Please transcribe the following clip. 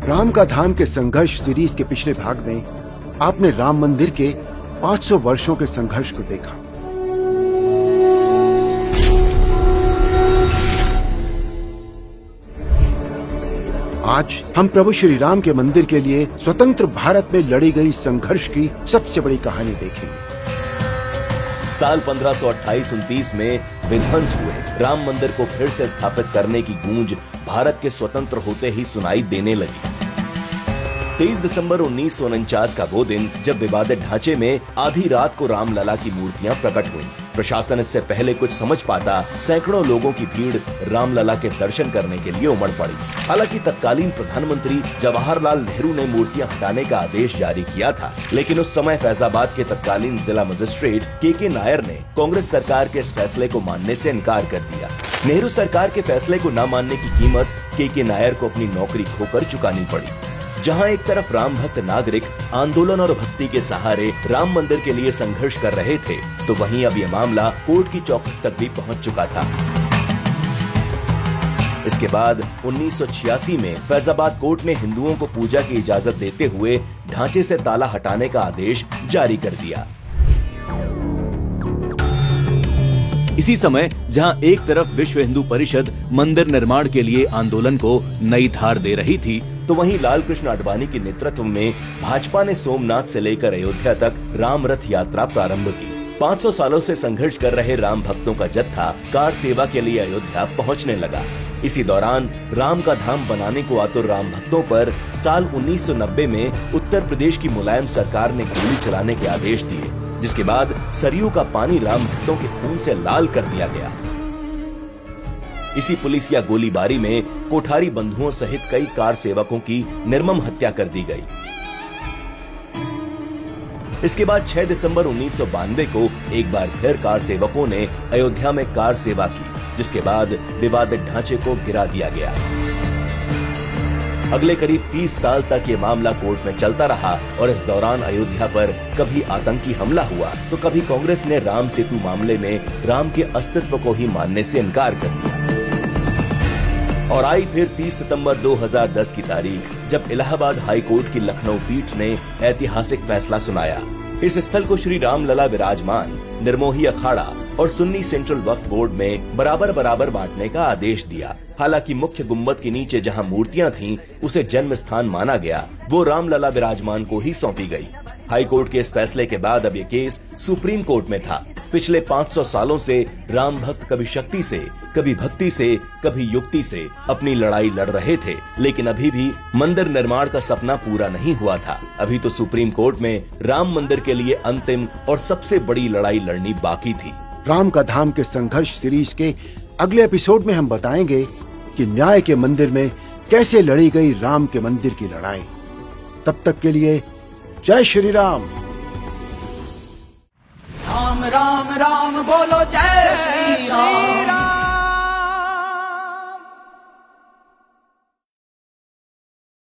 राम का धाम के संघर्ष सीरीज के पिछले भाग में आपने राम मंदिर के 500 वर्षों के संघर्ष को देखा। आज हम प्रभु श्री राम के मंदिर के लिए स्वतंत्र भारत में लड़ी गई संघर्ष की सबसे बड़ी कहानी देखेंगे। साल 1528-29 में विध्वंस हुए राम मंदिर को फिर से स्थापित करने की गूंज भारत के स्वतंत्र होते ही सुनाई देने लगी। 23 दिसंबर 1949 का वो दिन जब विवादित ढांचे में आधी रात को रामलला की मूर्तियां प्रकट हुईं। प्रशासन इससे पहले कुछ समझ पाता सैकड़ों लोगों की भीड़ रामलला के दर्शन करने के लिए उमड़ पड़ी। हालांकि तत्कालीन प्रधानमंत्री जवाहरलाल नेहरू ने मूर्तियां हटाने का आदेश जारी किया था, लेकिन उस समय फैजाबाद के तत्कालीन जिला मजिस्ट्रेट के नायर ने कांग्रेस सरकार के इस फैसले को मानने से इनकार कर दिया। नेहरू सरकार के फैसले को न मानने की कीमत के नायर को अपनी नौकरी खोकर चुकानी पड़ी। जहां एक तरफ राम भक्त नागरिक आंदोलन और भक्ति के सहारे राम मंदिर के लिए संघर्ष कर रहे थे, तो वहीं अब यह मामला कोर्ट की चौखट तक भी पहुंच चुका था। इसके बाद 1986 में फैजाबाद कोर्ट ने हिंदुओं को पूजा की इजाजत देते हुए ढांचे से ताला हटाने का आदेश जारी कर दिया। इसी समय जहां एक तरफ विश्व हिंदू परिषद मंदिर निर्माण के लिए आंदोलन को नई धार दे रही थी, तो वहीं लाल कृष्ण आडवाणी के नेतृत्व में भाजपा ने सोमनाथ से लेकर अयोध्या तक राम रथ यात्रा प्रारंभ की। 500 सालों से संघर्ष कर रहे राम भक्तों का जत्था कार सेवा के लिए अयोध्या पहुंचने लगा। इसी दौरान राम का धाम बनाने को आतुर राम भक्तों पर साल 1990 में उत्तर प्रदेश की मुलायम सरकार ने गोली चलाने के आदेश दिए, जिसके बाद सरयू का पानी राम भक्तों के खून से लाल कर दिया गया। इसी पुलिसिया गोलीबारी में कोठारी बंधुओं सहित कई कार सेवकों की निर्मम हत्या कर दी गई। इसके बाद 6 दिसंबर 1992 को एक बार फिर कार सेवकों ने अयोध्या में कार सेवा की, जिसके बाद विवादित ढांचे को गिरा दिया गया। अगले करीब 30 साल तक ये मामला कोर्ट में चलता रहा और इस दौरान अयोध्या पर कभी आतंकी हमला हुआ तो कभी कांग्रेस ने राम सेतु मामले में राम के अस्तित्व को ही मानने से इनकार कर दिया। और आई फिर 30 सितंबर 2010 की तारीख, जब इलाहाबाद हाई कोर्ट की लखनऊ पीठ ने ऐतिहासिक फैसला सुनाया। इस स्थल को श्री रामलला विराजमान, निर्मोही अखाड़ा और सुन्नी सेंट्रल वक्फ बोर्ड में बराबर बराबर बांटने का आदेश दिया। हालांकि मुख्य गुम्बद के नीचे जहां मूर्तियां थीं, उसे जन्म स्थान माना गया, वो रामलला विराजमान को ही सौंपी गई। हाई कोर्ट के इस फैसले के बाद अब ये केस सुप्रीम कोर्ट में था। पिछले 500 सालों से राम भक्त कभी शक्ति से, कभी भक्ति से, कभी युक्ति से अपनी लड़ाई लड़ रहे थे, लेकिन अभी भी मंदिर निर्माण का सपना पूरा नहीं हुआ था। अभी तो सुप्रीम कोर्ट में राम मंदिर के लिए अंतिम और सबसे बड़ी लड़ाई लड़नी बाकी थी। राम का धाम के संघर्ष सीरीज के अगले एपिसोड में हम बताएंगे कि न्याय के मंदिर में कैसे लड़ी गई राम के मंदिर की लड़ाई। तब तक के लिए जय श्री राम। राम राम राम